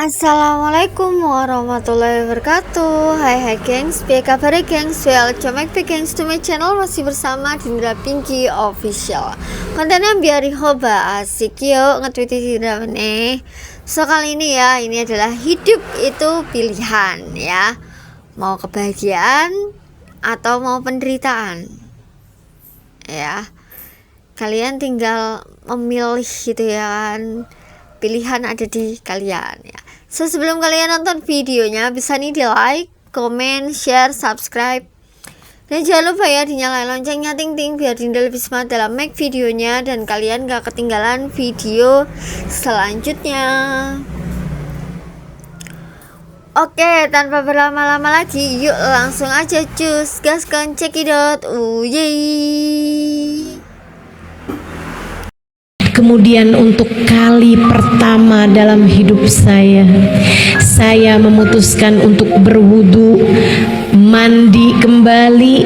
Assalamualaikum warahmatullahi wabarakatuh. Hai gengs, apa kabar gengs? Welcome back to gengs to my channel. Masih bersama Dinda Pinky Official. Kontennya biar hoba asik yuk nge-tweet Dinda nih. So kali ini ya, ini adalah hidup itu pilihan ya. Mau kebahagiaan atau mau penderitaan ya. Kalian tinggal memilih gitu ya kan. Pilihan ada di kalian ya. So sebelum kalian nonton videonya bisa nih di like, comment, share, subscribe, dan jangan lupa ya dinyalain loncengnya ting biar Dinda lebih semangat dalam make videonya dan kalian gak ketinggalan video selanjutnya. Oke, tanpa berlama-lama lagi, yuk langsung aja cus gaskan cekidot. Yeay. Kemudian untuk kali pertama dalam hidup saya memutuskan untuk berwudu, mandi kembali.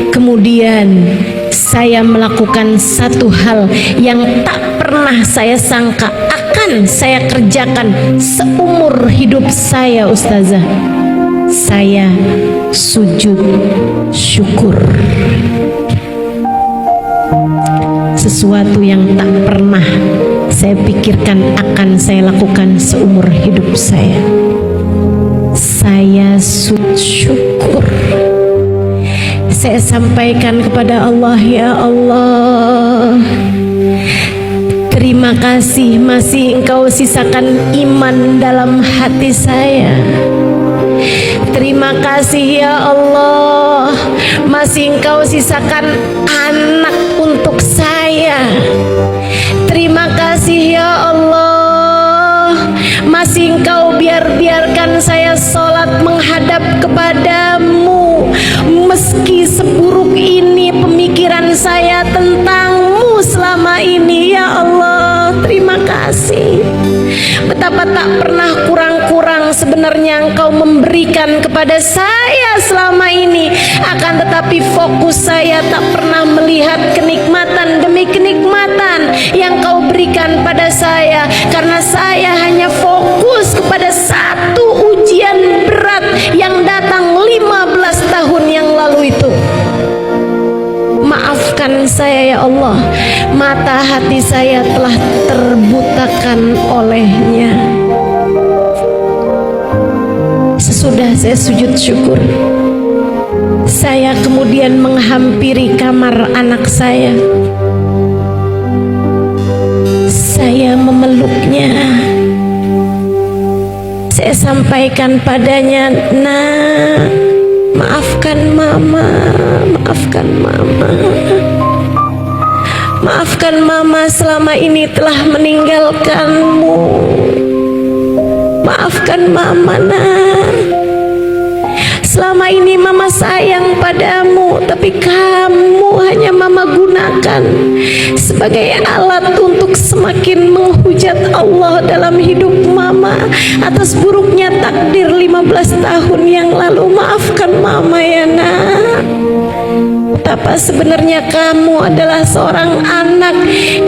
Kemudian saya melakukan satu hal yang tak pernah saya sangka akan saya kerjakan seumur hidup saya, Ustazah. Saya sujud syukur. Sesuatu yang tak pernah saya pikirkan akan saya lakukan seumur hidup saya. Saya sujud syukur. Saya sampaikan kepada Allah, ya Allah, terima kasih masih Engkau sisakan iman dalam hati saya. Terima kasih ya Allah, masih Engkau sisakan anak untuk saya. Terima kasih ya Allah, masih Engkau biarkan saya sholat menghadap kepadamu. Meski seburuk ini pemikiran saya tentangmu selama ini, ya Allah, terima kasih. Betapa tak pernah kurang-kurang sebenarnya Engkau memberikan kepada saya selama ini. Akan tetapi fokus saya tak pernah melihat kenikmatan demi kenikmatan yang Kau berikan pada saya. Karena saya hanya fokus kepada satu ujian berat yang datang 15 tahun yang lalu itu. Maafkan saya ya Allah, mata hati saya telah terbutakan olehnya. Sesudah saya sujud syukur, saya kemudian menghampiri kamar anak saya. Saya memeluknya. Saya sampaikan padanya, "Nak, maafkan mama, maafkan mama. Maafkan mama selama ini telah meninggalkanmu. Maafkan mama, nak. Selama ini mama sayang padamu, tapi kamu hanya mama gunakan sebagai alat untuk semakin menghujat Allah dalam hidup mama atas buruknya takdir 15 tahun yang lalu. Maafkan mama ya nak. Betapa sebenarnya kamu adalah seorang anak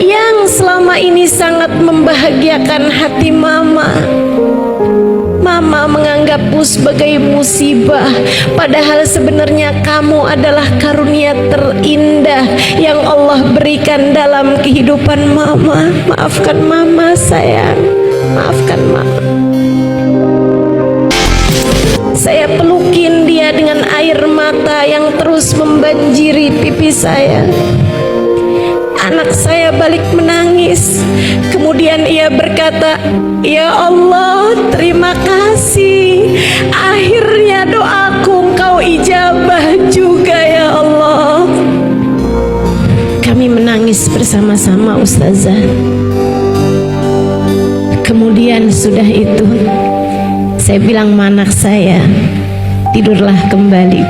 yang selama ini sangat membahagiakan hati mama. Mama menganggapmu sebagai musibah, padahal sebenarnya kamu adalah karunia terindah yang Allah berikan dalam kehidupan mama. Maafkan mama sayang, maafkan mama." Saya pelukin dia dengan air mata yang terus membanjiri pipi saya. Anak saya balik menangis. Kemudian ia berkata, "Ya Allah, terima kasih. Akhirnya doaku Engkau ijabah juga ya Allah." Kami menangis bersama-sama, Ustazah. Kemudian sudah itu, saya bilang sama anak saya, "Tidurlah kembali."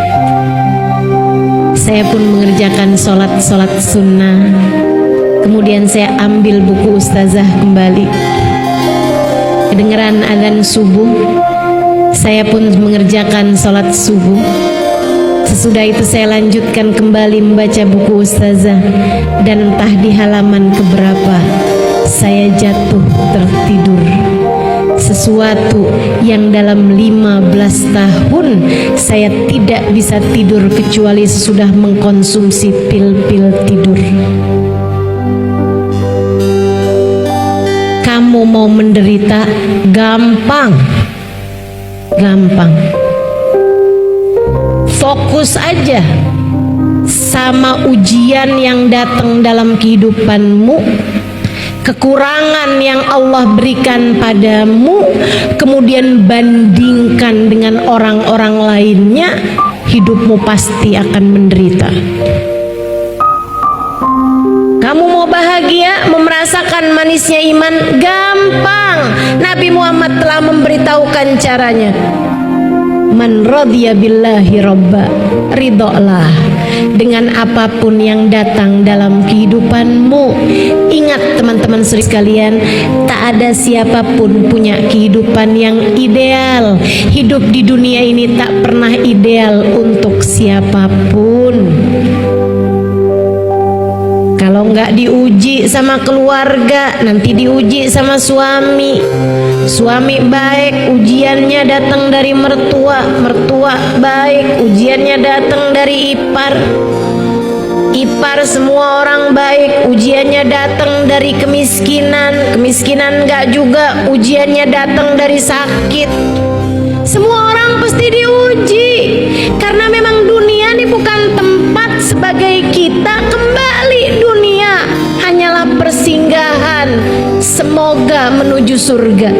Saya pun mengerjakan sholat sunnah. Kemudian saya ambil buku Ustazah kembali. Kedengeran azan subuh, saya pun mengerjakan sholat subuh. Sesudah itu saya lanjutkan kembali membaca buku Ustazah. Dan entah di halaman keberapa saya jatuh tertidur. sesuatu yang dalam 15 tahun saya tidak bisa tidur kecuali sesudah mengkonsumsi pil-pil tidur. Kamu mau menderita gampang. Fokus aja sama ujian yang datang dalam kehidupanmu, kekurangan yang Allah berikan padamu, kemudian bandingkan dengan orang-orang lainnya, hidupmu pasti akan menderita. Kamu mau bahagia, mau merasakan manisnya iman, gampang. Nabi Muhammad telah memberitahukan caranya. Man radhiya billahi robba, ridholah dengan apapun yang datang dalam kehidupanmu. Ingat teman-teman sekalian, tak ada siapapun punya kehidupan yang ideal. Hidup di dunia ini tak pernah ideal untuk siapapun. Kalau nggak diuji sama keluarga, nanti diuji sama suami. Suami baik, ujiannya datang dari mertua. Mertua baik, ujiannya datang dari ipar. Ipar semua orang baik, ujiannya datang dari kemiskinan. Kemiskinan nggak juga, ujiannya datang dari sakit. Semua orang pasti diuji, karena memang dunia ini bukan tempat sebagai kita kembali. Dunia hanyalah persinggahan, semoga menuju surga.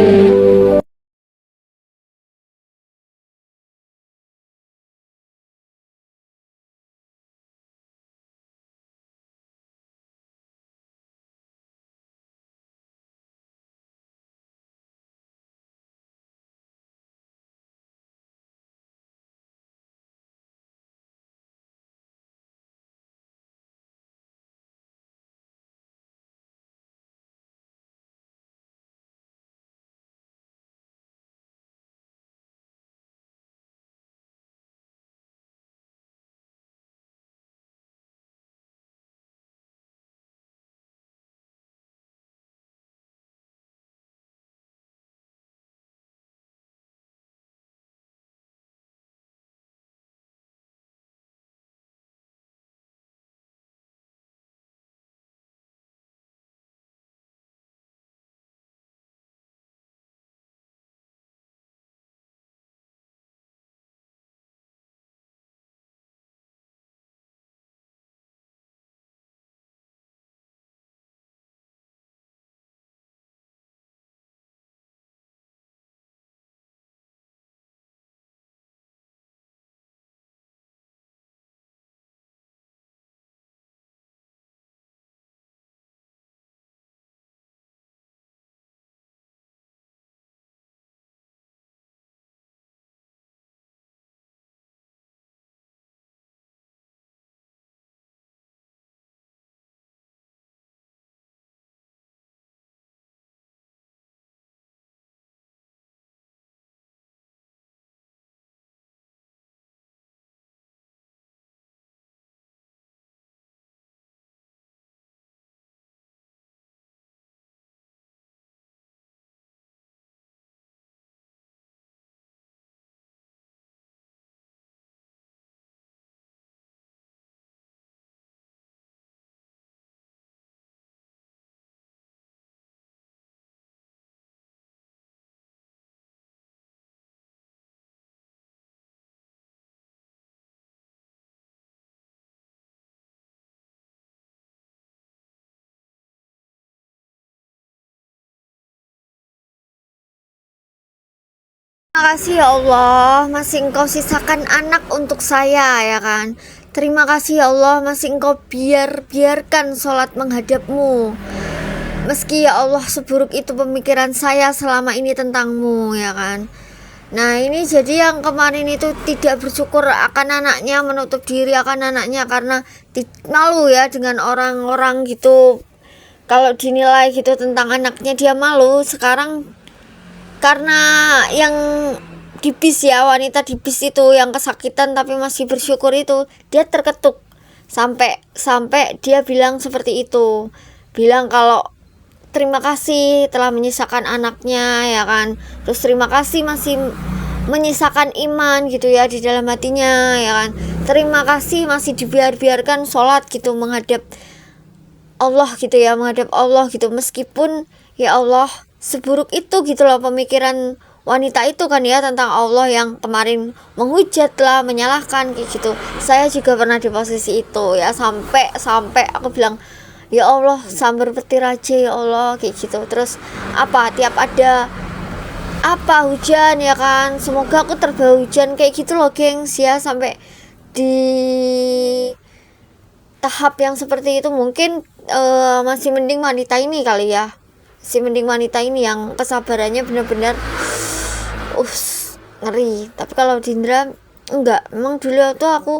Terima kasih ya Allah, masih Engkau sisakan anak untuk saya, ya kan. Terima kasih ya Allah, masih Engkau biarkan sholat menghadapmu. Meski ya Allah seburuk itu pemikiran saya selama ini tentangmu, ya kan. Nah ini jadi yang kemarin itu tidak bersyukur akan anaknya, menutup diri akan anaknya karena malu ya dengan orang-orang gitu. Kalau dinilai gitu tentang anaknya dia malu. Sekarang karena yang di bis ya, wanita di bis itu yang kesakitan tapi masih bersyukur itu, dia terketuk sampai dia bilang seperti itu, bilang kalau terima kasih telah menyisakan anaknya ya kan, terus terima kasih masih menyisakan iman gitu ya di dalam hatinya ya kan, terima kasih masih dibiarkan sholat gitu menghadap Allah gitu ya, menghadap Allah gitu, meskipun ya Allah seburuk itu gitu loh pemikiran wanita itu kan ya tentang Allah yang kemarin menghujat lah, menyalahkan kayak gitu. Saya juga pernah di posisi itu ya, sampai aku bilang ya Allah sambar petir aja ya Allah kayak gitu. Terus tiap ada hujan ya kan, semoga aku terbawa hujan kayak gitu loh gengs ya, sampai di tahap yang seperti itu. Mungkin masih mending wanita ini kali ya, yang kesabarannya benar-benar ngeri. Tapi kalau Dindra enggak, memang dulu tuh aku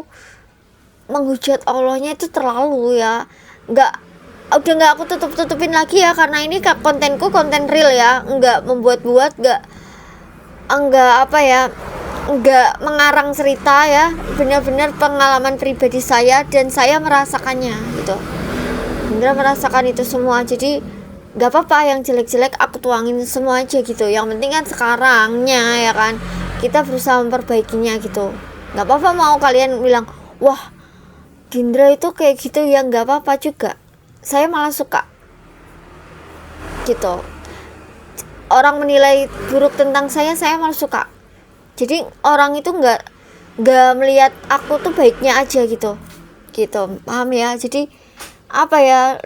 menghujat Allahnya itu terlalu ya, udah nggak aku tutupin lagi ya, karena ini kontenku konten real ya, nggak membuat-buat, nggak mengarang cerita ya, benar-benar pengalaman pribadi saya dan saya merasakannya gitu. Indra merasakan itu semua, jadi nggak apa-apa yang jelek-jelek aku tuangin semua aja gitu. Yang penting kan sekarangnya ya kan kita berusaha memperbaikinya gitu. Nggak apa-apa mau kalian bilang wah Dindra itu kayak gitu ya, nggak apa-apa juga, saya malah suka gitu. Orang menilai buruk tentang saya malah suka. Jadi orang itu nggak melihat aku tuh baiknya aja gitu, paham ya? Jadi apa ya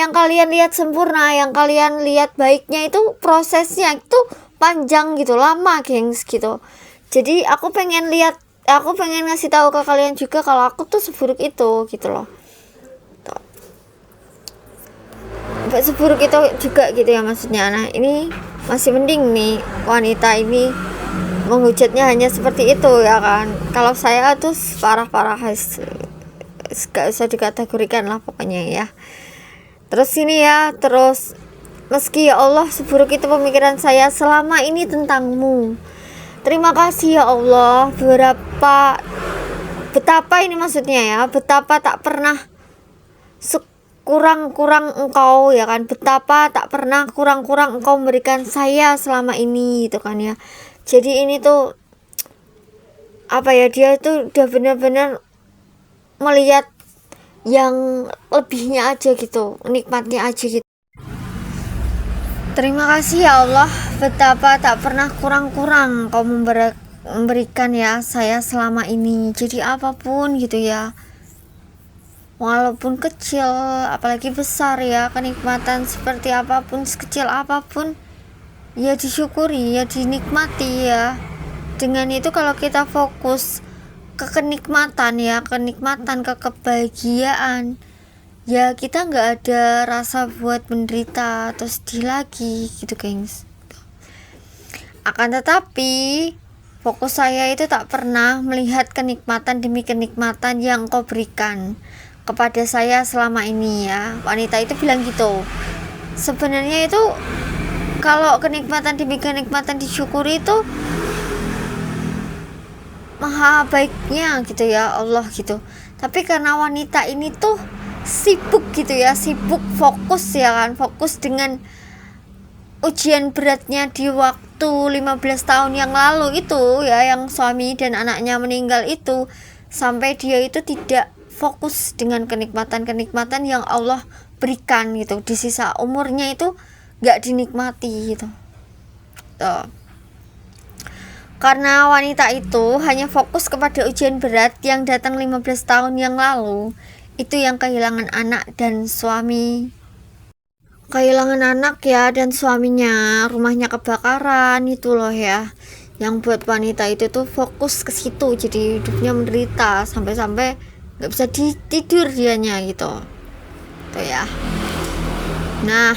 yang kalian lihat sempurna, yang kalian lihat baiknya itu prosesnya itu panjang gitu, lama gengs gitu. Jadi aku pengen ngasih tahu ke kalian juga kalau aku tuh seburuk itu gitu loh. Seburuk itu juga gitu ya maksudnya. Nah ini masih mending nih wanita ini menghujatnya hanya seperti itu ya kan. Kalau saya tuh parah gak usah dikategorikan lah pokoknya ya. Terus ini ya, terus meski ya Allah seburuk itu pemikiran saya selama ini tentangmu, terima kasih ya Allah, betapa ini maksudnya ya, betapa tak pernah kurang engkau ya kan, betapa tak pernah kurang engkau memberikan saya selama ini gitu kan ya. Jadi ini tuh dia tuh udah benar-benar melihat yang lebihnya aja gitu, nikmatnya aja gitu. Terima kasih ya Allah, betapa tak pernah kurang kau memberikan ya saya selama ini. Jadi apapun gitu ya, walaupun kecil apalagi besar ya, kenikmatan seperti apapun, sekecil apapun ya disyukuri ya, dinikmati ya. Dengan itu kalau kita fokus ke kenikmatan, ke kebahagiaan ya, kita nggak ada rasa buat menderita atau sedih lagi gitu gengs. Akan tetapi fokus saya itu tak pernah melihat kenikmatan demi kenikmatan yang kau berikan kepada saya selama ini ya. Wanita itu bilang gitu. Sebenarnya itu kalau kenikmatan demi kenikmatan disyukuri itu maha baiknya gitu ya Allah gitu. Tapi karena wanita ini tuh sibuk gitu ya, sibuk fokus ya kan, fokus dengan ujian beratnya di waktu 15 tahun yang lalu itu ya, yang suami dan anaknya meninggal itu, sampai dia itu tidak fokus dengan kenikmatan yang Allah berikan gitu. Di sisa umurnya itu gak dinikmati gitu. Tuh. Karena wanita itu hanya fokus kepada ujian berat yang datang 15 tahun yang lalu, itu yang kehilangan anak dan suami. Kehilangan anak ya dan suaminya, rumahnya kebakaran itu loh ya. Yang buat wanita itu tuh fokus ke situ, jadi hidupnya menderita sampai gak bisa tidur dianya gitu. Tuh ya. Nah,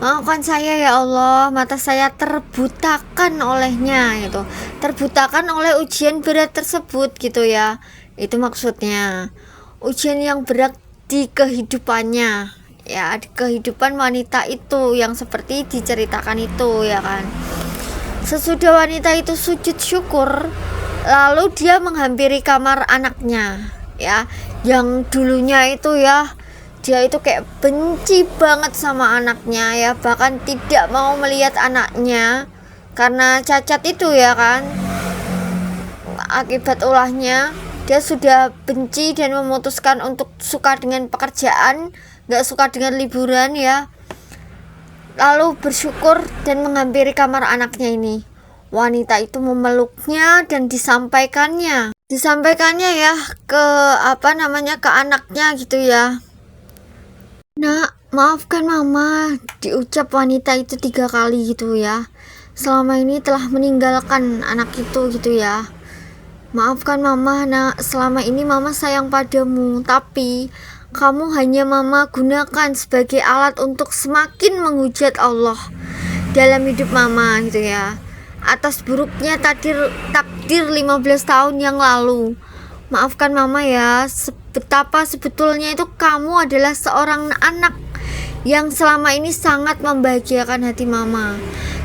maafkan saya ya Allah, mata saya terbutakan olehnya gitu, terbutakan oleh ujian berat tersebut gitu ya. Itu maksudnya ujian yang berat di kehidupannya ya, di kehidupan wanita itu yang seperti diceritakan itu ya kan. Sesudah wanita itu sujud syukur, lalu dia menghampiri kamar anaknya ya, yang dulunya itu ya dia itu kayak benci banget sama anaknya ya, bahkan tidak mau melihat anaknya karena cacat itu ya kan. Akibat ulahnya dia sudah benci dan memutuskan untuk suka dengan pekerjaan, gak suka dengan liburan ya. Lalu bersyukur dan menghampiri kamar anaknya ini. Wanita itu memeluknya dan disampaikannya ya ke ke anaknya gitu ya. Nak, maafkan mama, diucap wanita itu 3 kali gitu ya. Selama ini telah meninggalkan anak itu gitu ya. Maafkan mama nak, selama ini mama sayang padamu, tapi kamu hanya mama gunakan sebagai alat untuk semakin menghujat Allah dalam hidup mama gitu ya. Atas buruknya takdir 15 tahun yang lalu. Maafkan mama ya, betapa sebetulnya itu kamu adalah seorang anak yang selama ini sangat membahagiakan hati mama.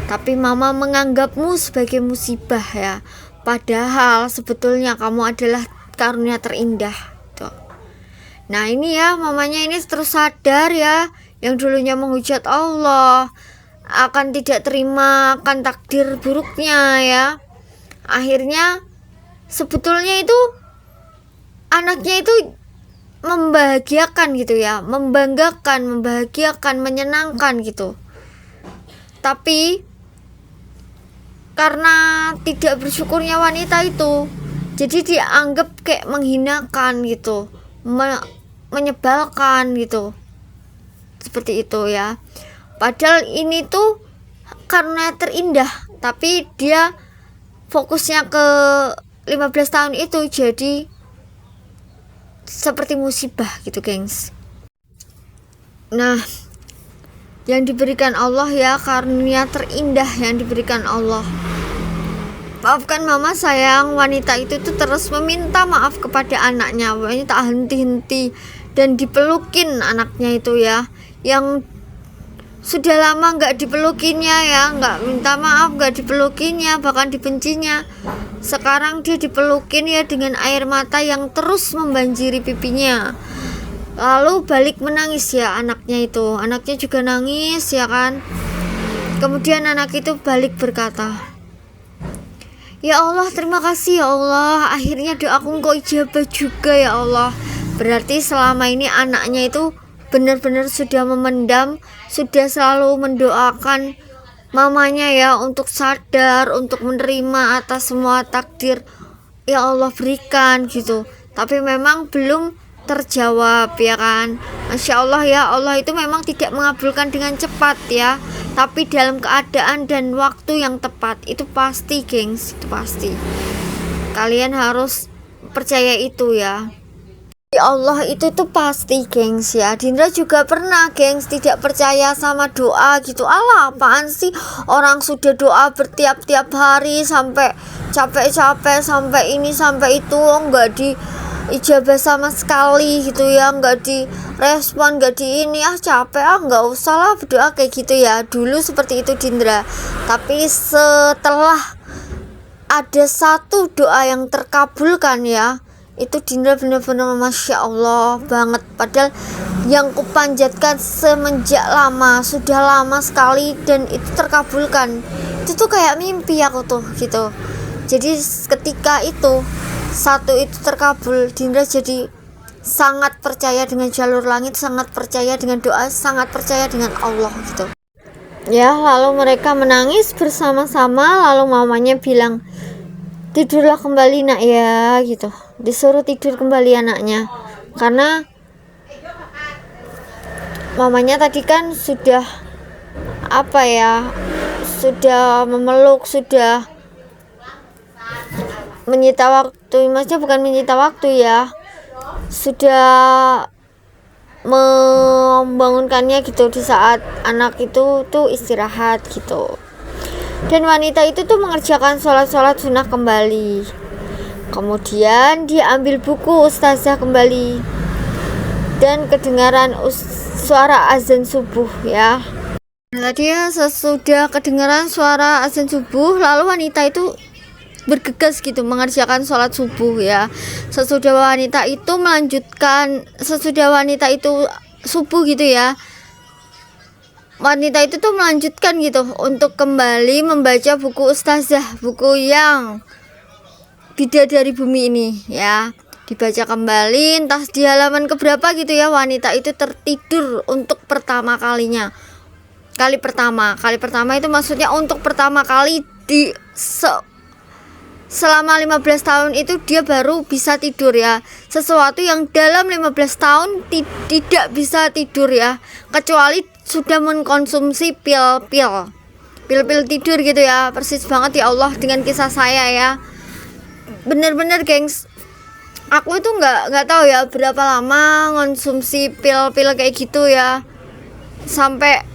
Tapi mama menganggapmu sebagai musibah ya. Padahal sebetulnya kamu adalah karunia terindah. Tuh. Nah ini ya, mamanya ini terus sadar ya, yang dulunya menghujat Allah, akan tidak terima akan takdir buruknya ya. Akhirnya sebetulnya itu anaknya itu membahagiakan gitu ya, membanggakan, membahagiakan, menyenangkan gitu. Tapi karena tidak bersyukurnya wanita itu, jadi dianggap kayak menghinakan gitu, menyebalkan gitu, seperti itu ya. Padahal ini tuh karena terindah, tapi dia fokusnya ke 15 tahun itu jadi seperti musibah gitu gengs. Nah, yang diberikan Allah ya, karunia terindah yang diberikan Allah. Maafkan mama sayang, wanita itu tuh terus meminta maaf kepada anaknya, pokoknya tak henti-henti, dan dipelukin anaknya itu ya, yang sudah lama nggak dipelukinnya ya, nggak minta maaf, nggak dipelukinnya, bahkan dibencinya. Sekarang dia dipelukin ya dengan air mata yang terus membanjiri pipinya. Lalu balik menangis ya anaknya itu, anaknya juga nangis ya kan. Kemudian anak itu balik berkata, ya Allah, terima kasih ya Allah, akhirnya doaku kok ijabah juga ya Allah. Berarti selama ini anaknya itu benar-benar sudah memendam, sudah selalu mendoakan mamanya ya untuk sadar, untuk menerima atas semua takdir ya Allah berikan gitu. Tapi memang belum terjawab ya kan. Masya Allah ya, Allah itu memang tidak mengabulkan dengan cepat ya, tapi dalam keadaan dan waktu yang tepat. Itu pasti gengs, itu pasti. Kalian harus percaya itu ya. Allah itu tuh pasti gengs ya. Dindra juga pernah gengs tidak percaya sama doa gitu. Alah apaan sih, orang sudah doa bertiap-tiap hari sampai capek-capek, sampai ini sampai itu, enggak di ijabah sama sekali gitu ya, enggak di respon, enggak di ini, capek enggak usah lah berdoa kayak gitu ya. Dulu seperti itu Dindra. Tapi setelah ada satu doa yang terkabulkan ya, itu Dindra benar-benar Masya Allah banget. Padahal yang kupanjatkan semenjak lama, sudah lama sekali, dan itu terkabulkan. Itu tuh kayak mimpi aku tuh gitu. Jadi ketika itu satu itu terkabul, Dindra jadi sangat percaya dengan jalur langit, sangat percaya dengan doa, sangat percaya dengan Allah gitu ya. Lalu mereka menangis bersama-sama. Lalu mamanya bilang, tidurlah kembali nak ya gitu. Disuruh tidur kembali anaknya, karena mamanya tadi kan sudah sudah memeluk, sudah menyita waktu, maksudnya bukan menyita waktu ya, sudah membangunkannya gitu di saat anak itu tuh istirahat gitu. Dan wanita itu tuh mengerjakan sholat sunnah kembali. Kemudian dia ambil buku ustazah kembali, dan kedengaran suara azan subuh ya. Nah, dia sesudah kedengaran suara azan subuh, lalu wanita itu bergegas gitu mengerjakan sholat subuh ya. Sesudah wanita itu subuh gitu ya, wanita itu tuh melanjutkan gitu untuk kembali membaca buku ustazah, buku yang Bidadari Bumi ini ya, dibaca kembali. Entah di halaman keberapa gitu ya, wanita itu tertidur untuk pertama kalinya. Kali pertama itu maksudnya untuk pertama kali di selama 15 tahun itu dia baru bisa tidur ya. Sesuatu yang dalam 15 tahun tidak bisa tidur ya, kecuali sudah mengkonsumsi pil tidur gitu ya. Persis banget ya Allah dengan kisah saya ya. Bener-bener gengs, aku itu nggak tahu ya berapa lama konsumsi pil kayak gitu ya, sampai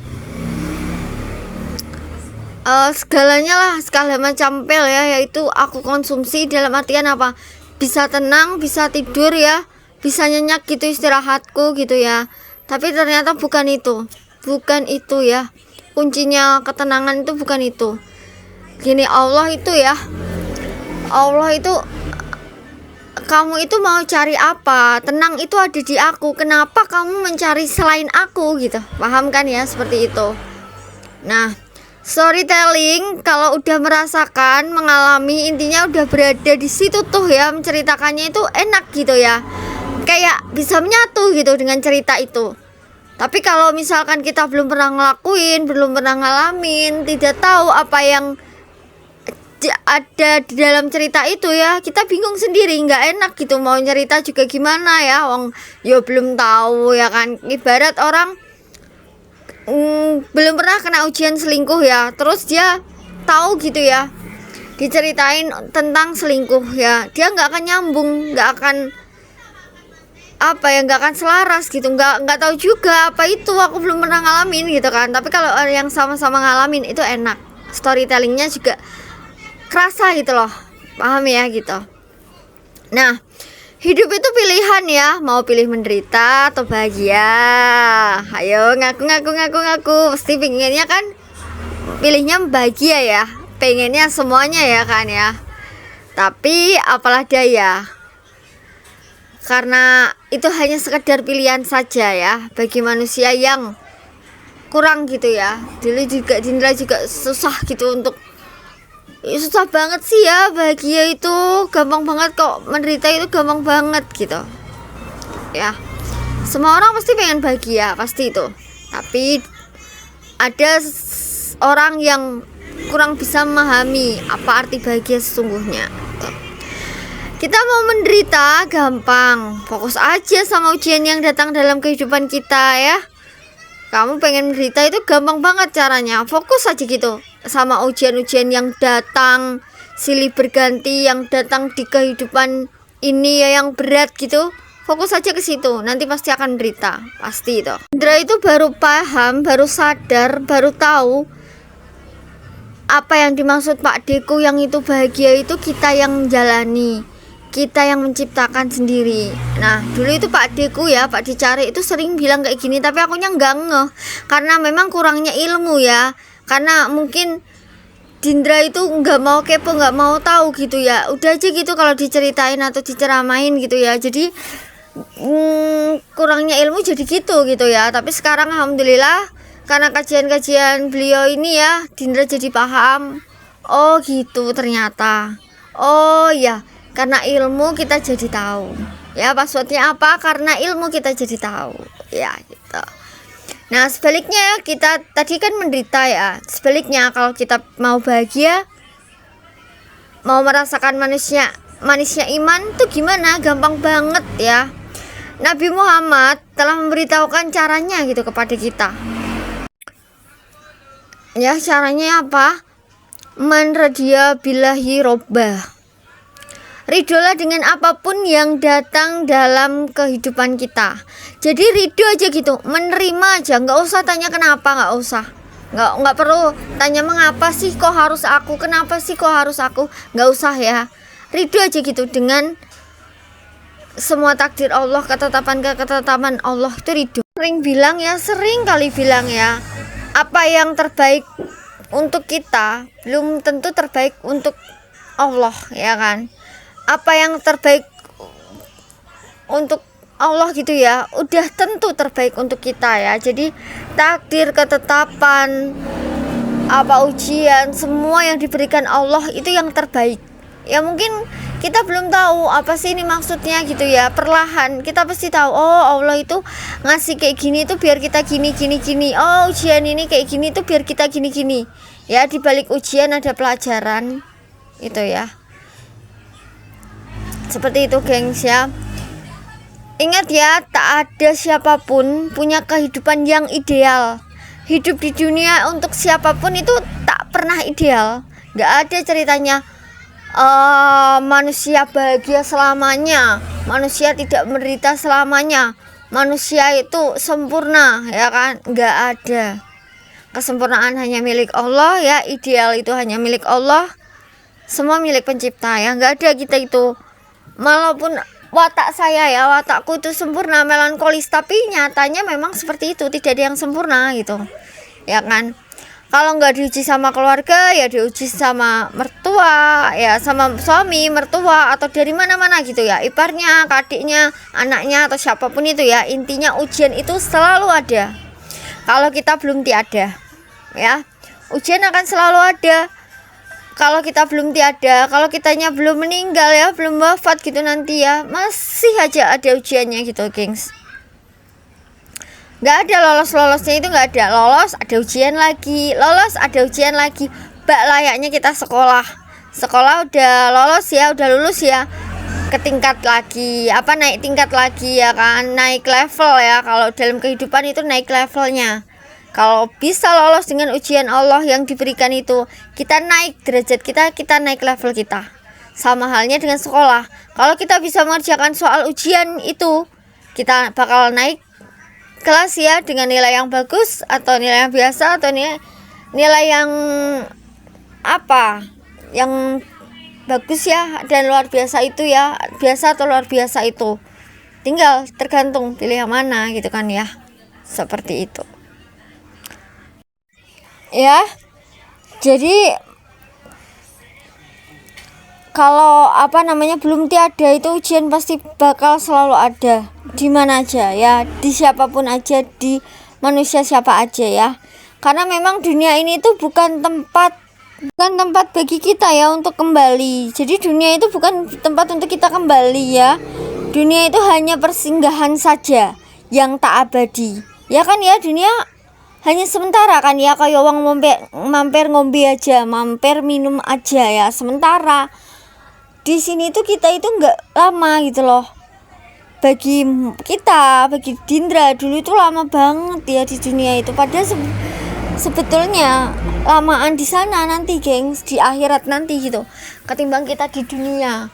segalanya lah, segala macam pil ya, yaitu aku konsumsi. Dalam artian apa? Bisa tenang, bisa tidur ya, bisa nyenyak gitu istirahatku gitu ya. Tapi ternyata bukan itu ya, kuncinya ketenangan itu bukan itu. Gini, Allah itu, kamu itu mau cari apa? Tenang itu ada di aku, kenapa kamu mencari selain aku gitu, paham kan ya, seperti itu. Nah, storytelling kalau udah merasakan, mengalami, intinya udah berada di situ tuh ya, menceritakannya itu enak gitu ya, kayak bisa menyatu gitu dengan cerita itu. Tapi kalau misalkan kita belum pernah ngelakuin, belum pernah ngalamin, tidak tahu apa yang ada di dalam cerita itu ya, kita bingung sendiri, nggak enak gitu mau cerita juga gimana ya, wong ya belum tahu ya kan. Ibarat orang belum pernah kena ujian selingkuh ya, terus dia tahu gitu ya, diceritain tentang selingkuh ya, dia nggak akan nyambung, nggak akan selaras gitu, nggak tahu juga apa itu, aku belum pernah ngalamin gitu kan. Tapi kalau yang sama-sama ngalamin itu enak, storytellingnya juga kerasa gitu loh, paham ya gitu. Nah, hidup itu pilihan ya, mau pilih menderita atau bahagia. Ayo ngaku. Pasti pengennya kan pilihnya bahagia ya, pengennya semuanya ya kan ya. Tapi apalah daya, karena itu hanya sekedar pilihan saja ya bagi manusia yang kurang gitu ya. Dindra juga susah gitu untuk, susah banget sih ya, bahagia itu gampang banget kok, menderita itu gampang banget gitu ya. Semua orang pasti pengen bahagia, pasti itu. Tapi ada orang yang kurang bisa memahami apa arti bahagia sesungguhnya gitu. Kita mau menderita gampang, fokus aja sama ujian yang datang dalam kehidupan kita ya. Kamu pengen menderita itu gampang banget caranya, fokus aja gitu sama ujian-ujian yang datang silih berganti, yang datang di kehidupan ini ya, yang berat gitu. Fokus aja ke situ, nanti pasti akan menderita, pasti itu. Indra itu baru paham, baru sadar, baru tahu apa yang dimaksud Pak Deku, yang itu bahagia itu kita yang jalani, kita yang menciptakan sendiri. Nah, dulu itu Pak Deku ya, Pak Dicari itu sering bilang kayak gini, tapi akunya nggak ngeh karena memang kurangnya ilmu ya. Karena mungkin Dindra itu nggak mau kepo, nggak mau tahu gitu ya. Udah aja gitu kalau diceritain atau diceramain gitu ya. Jadi kurangnya ilmu jadi gitu ya. Tapi sekarang alhamdulillah karena kajian-kajian beliau ini ya, Dindra jadi paham. Oh gitu ternyata. Oh ya, karena ilmu kita jadi tahu. Ya, passwordnya apa? Karena ilmu kita jadi tahu. Ya gitu. Nah, sebaliknya kita tadi kan menderita ya. Sebaliknya kalau kita mau bahagia, mau merasakan manisnya iman tuh gimana? Gampang banget ya. Nabi Muhammad telah memberitahukan caranya gitu kepada kita. Ya, caranya apa? Man radiya billahi robbah. Ridolah dengan apapun yang datang dalam kehidupan kita. Jadi ridho aja gitu, menerima aja, nggak usah tanya kenapa, nggak perlu tanya mengapa sih kok harus aku, kenapa sih kok harus aku, nggak usah ya. Ridho aja gitu dengan semua takdir Allah, ketetapan Allah itu ridho. Sering kali bilang ya, apa yang terbaik untuk kita belum tentu terbaik untuk Allah ya kan. Apa yang terbaik untuk Allah gitu ya, udah tentu terbaik untuk kita ya. Jadi takdir, ketetapan, apa ujian, semua yang diberikan Allah itu yang terbaik. Ya mungkin kita belum tahu apa sih ini maksudnya gitu ya. Perlahan kita pasti tahu, oh Allah itu ngasih kayak gini itu biar kita gini gini gini. Oh ujian ini kayak gini itu biar kita gini gini. Ya di balik ujian ada pelajaran itu ya. Seperti itu gengs ya. Ingat ya, tak ada siapapun punya kehidupan yang ideal. Hidup di dunia untuk siapapun itu tak pernah ideal. Gak ada ceritanya manusia bahagia selamanya, manusia tidak menderita selamanya, manusia itu sempurna, ya kan? Gak ada. Kesempurnaan hanya milik Allah ya, ideal itu hanya milik Allah. Semua milik pencipta ya, gak ada kita itu. Walaupun watak saya ya, watakku itu sempurna, melankolis, tapi nyatanya memang seperti itu, tidak ada yang sempurna gitu, ya kan? Kalau nggak diuji sama keluarga ya diuji sama mertua ya, sama suami, mertua, atau dari mana-mana gitu ya, iparnya, adiknya, anaknya, atau siapapun itu ya. Intinya ujian itu selalu ada. Kalau kita belum tiada ya, ujian akan selalu ada. Kalau kita belum tiada, kalau kitanya belum meninggal ya, belum wafat gitu nanti ya, masih aja ada ujiannya gitu gengs. Gak ada lolos-lolosnya, itu gak ada. Lolos ada ujian lagi, lolos ada ujian lagi. Bak layaknya kita sekolah. Sekolah udah lolos ya, udah lulus ya, ke tingkat lagi, apa, naik tingkat lagi ya kan, naik level ya. Kalau dalam kehidupan itu naik levelnya. Kalau bisa lolos dengan ujian Allah yang diberikan itu, kita naik derajat kita naik level kita. Sama halnya dengan sekolah. Kalau kita bisa mengerjakan soal ujian itu, kita bakal naik kelas ya, dengan nilai yang bagus atau nilai yang biasa atau nilai yang apa, yang bagus ya dan luar biasa itu ya, biasa atau luar biasa itu tinggal tergantung pilih yang mana gitu kan ya. Seperti itu ya. Jadi kalau apa namanya belum tiada itu, ujian pasti bakal selalu ada di mana aja ya, di siapapun aja, di manusia siapa aja ya. Karena memang dunia ini tuh bukan tempat bagi kita ya untuk kembali. Jadi dunia itu bukan tempat untuk kita kembali ya. Dunia itu hanya persinggahan saja yang tak abadi. Ya kan ya, dunia hanya sementara kan ya, kayak wong mampir ngombe aja, mampir minum aja ya, sementara. Di sini tuh kita itu nggak lama gitu loh. Bagi kita, bagi Dindra dulu itu lama banget ya di dunia itu. Padahal sebetulnya lamaan di sana nanti gengs, di akhirat nanti gitu, ketimbang kita di dunia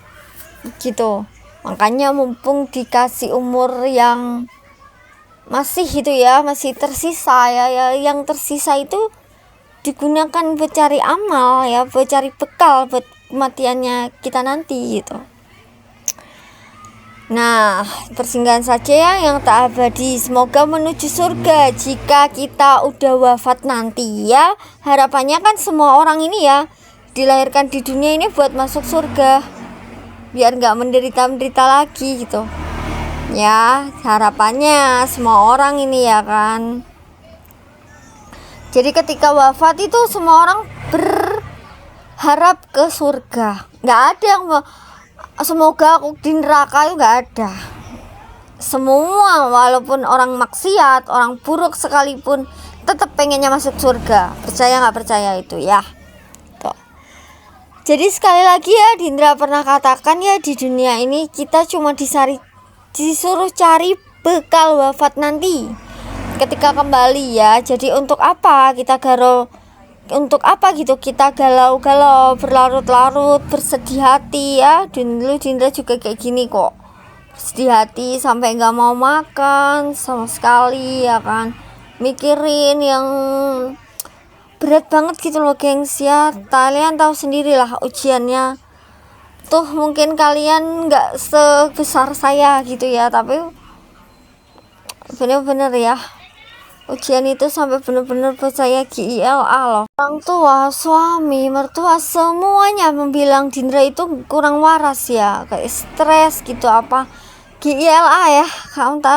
gitu. Makanya mumpung dikasih umur yang masih gitu ya, masih tersisa ya, yang tersisa itu digunakan buat cari amal ya, buat cari bekal buat kematiannya kita nanti gitu. Nah, persinggahan saja ya yang tak abadi. Semoga menuju surga jika kita udah wafat nanti ya. Harapannya kan semua orang ini ya dilahirkan di dunia ini buat masuk surga, biar nggak menderita lagi gitu ya. Harapannya semua orang ini ya kan. Jadi ketika wafat itu semua orang berharap ke surga. Nggak ada yang semoga aku di neraka, itu nggak ada. Semua walaupun orang maksiat, orang buruk sekalipun, tetap pengennya masuk surga. Percaya nggak percaya itu ya. Tuh. Jadi sekali lagi ya, Dindra pernah katakan ya, di dunia ini kita cuma disuruh cari bekal wafat nanti ketika kembali ya. Jadi untuk apa kita galau-galau, berlarut-larut, bersedih hati ya. Dulu Dindra juga kayak gini kok, bersedih hati sampai nggak mau makan sama sekali ya kan, mikirin yang berat banget gitu loh gengs ya. Kalian tahu sendirilah ujiannya tuh, mungkin kalian nggak sebesar saya gitu ya, tapi bener-bener ya, ujian itu sampai bener-bener buat saya GILA loh. Orang tua, suami, mertua, semuanya membilang Dindra itu kurang waras ya, kayak stres gitu apa. GILA ya,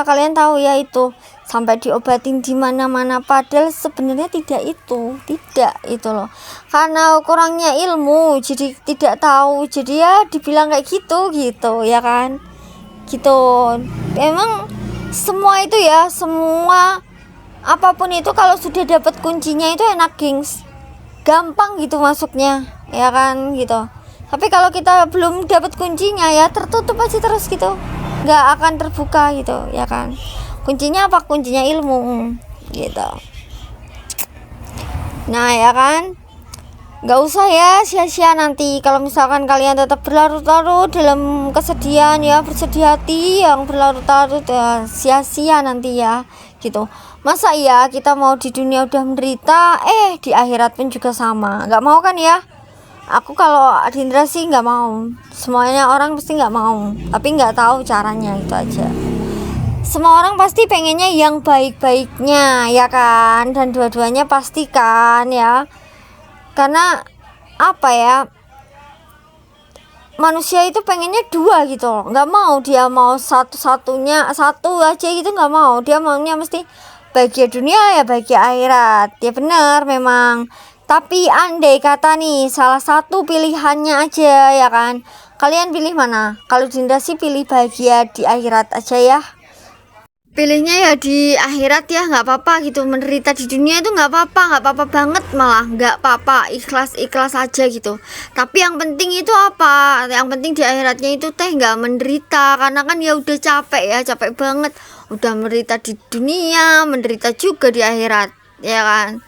kalian tahu ya, itu sampai diobatin di mana-mana, padahal sebenarnya tidak itu loh, karena kurangnya ilmu jadi tidak tahu, jadi ya dibilang kayak gitu ya kan, gitu. Emang semua itu ya, semua apapun itu kalau sudah dapat kuncinya itu enak gengs, gampang gitu masuknya ya kan gitu. Tapi kalau kita belum dapat kuncinya ya tertutup aja terus gitu, nggak akan terbuka gitu ya kan. Kuncinya apa? Kuncinya ilmu gitu. Nah ya kan, nggak usah ya sia-sia nanti kalau misalkan kalian tetap berlarut-larut dalam kesedihan ya, bersedih hati yang berlarut-larut ya, sia-sia nanti ya gitu. Masa ya kita mau di dunia udah menderita, di akhirat pun juga sama, nggak mau kan ya. Aku kalau Adindra sih nggak mau, semuanya orang pasti nggak mau, tapi nggak tahu caranya, itu aja. Semua orang pasti pengennya yang baik-baiknya ya kan, dan dua-duanya pasti kan ya, karena apa ya, manusia itu pengennya dua gitu, nggak mau dia mau satu-satunya, satu aja gitu nggak mau, dia maunya mesti bahagia dunia ya bahagia akhirat ya, benar memang. Tapi andai kata nih salah satu pilihannya aja ya kan, kalian pilih mana? Kalau Dinda sih pilih bahagia di akhirat aja ya, pilihnya ya di akhirat ya, nggak apa-apa gitu, menderita di dunia itu nggak apa-apa banget, malah nggak apa-apa, ikhlas aja gitu. Tapi yang penting itu apa, yang penting di akhiratnya itu teh nggak menderita, karena kan ya udah capek banget, udah menderita di dunia, menderita juga di akhirat ya kan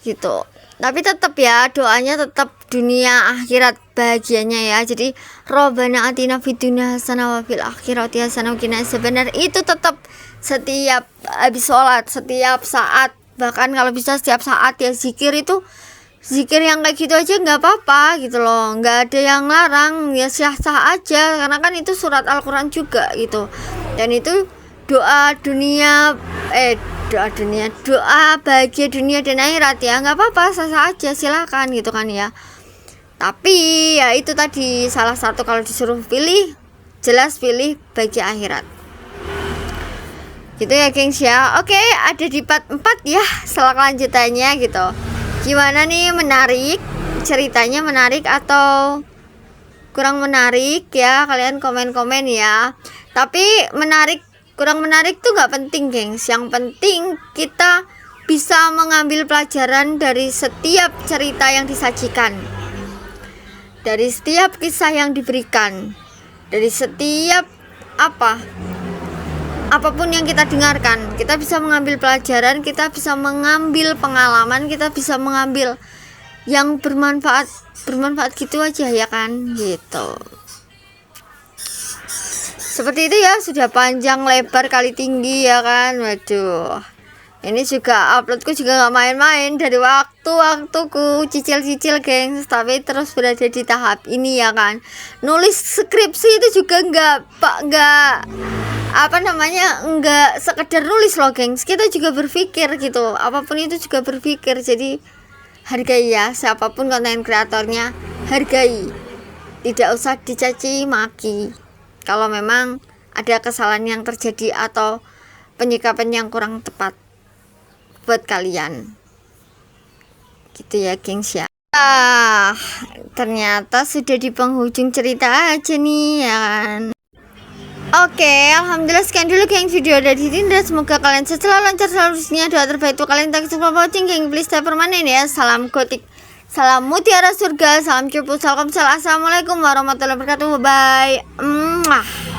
gitu. Tapi tetap ya doanya tetap dunia akhirat bahagianya ya. Jadi Robbana atina fid dunya hasanah wa fil akhirati hasanah wa qina adzabannar, itu tetap setiap habis sholat, setiap saat, bahkan kalau bisa setiap saat ya zikir itu, zikir yang kayak gitu aja nggak apa-apa gitu loh, nggak ada yang larang ya, sah-sah aja, karena kan itu surat Al-Quran juga gitu, dan itu doa bahagia dunia dan akhirat ya, nggak apa-apa, sah-sah aja, silakan gitu kan ya. Tapi ya itu tadi, salah satu kalau disuruh pilih, jelas pilih bahagia akhirat gitu ya gengs ya. Oke, ada di part 4 ya, setelah kelanjutannya gitu. Gimana nih, menarik ceritanya, menarik atau kurang menarik ya, kalian komen-komen ya. Tapi menarik kurang menarik tuh nggak penting gengs, yang penting kita bisa mengambil pelajaran dari setiap cerita yang disajikan, dari setiap kisah yang diberikan, dari setiap apapun yang kita dengarkan, kita bisa mengambil pelajaran, kita bisa mengambil pengalaman, kita bisa mengambil yang bermanfaat gitu aja ya kan gitu. Seperti itu ya, sudah panjang lebar kali tinggi ya kan. Waduh, ini juga uploadku juga nggak main-main, dari waktuku cicil gengs, tapi terus berada di tahap ini ya kan. Nulis skripsi itu juga nggak sekedar nulis loh gengs, kita juga berpikir gitu, apapun itu juga berpikir. Jadi hargai ya, siapapun konten kreatornya, hargai, tidak usah dicaci maki kalau memang ada kesalahan yang terjadi atau penyikapan yang kurang tepat buat kalian gitu ya gengs ya. Ternyata sudah di penghujung cerita aja nih ya kan. Oke, alhamdulillah sekian dulu gengs video dari Dinda. Semoga kalian selalu lancar, selalu disini. Doa terbaik untuk kalian. Thanks for watching gengs, please stay permanen ya. Salam gotik, salam mutiara surga, salam cupu, salam. Assalamualaikum warahmatullahi wabarakatuh. Bye.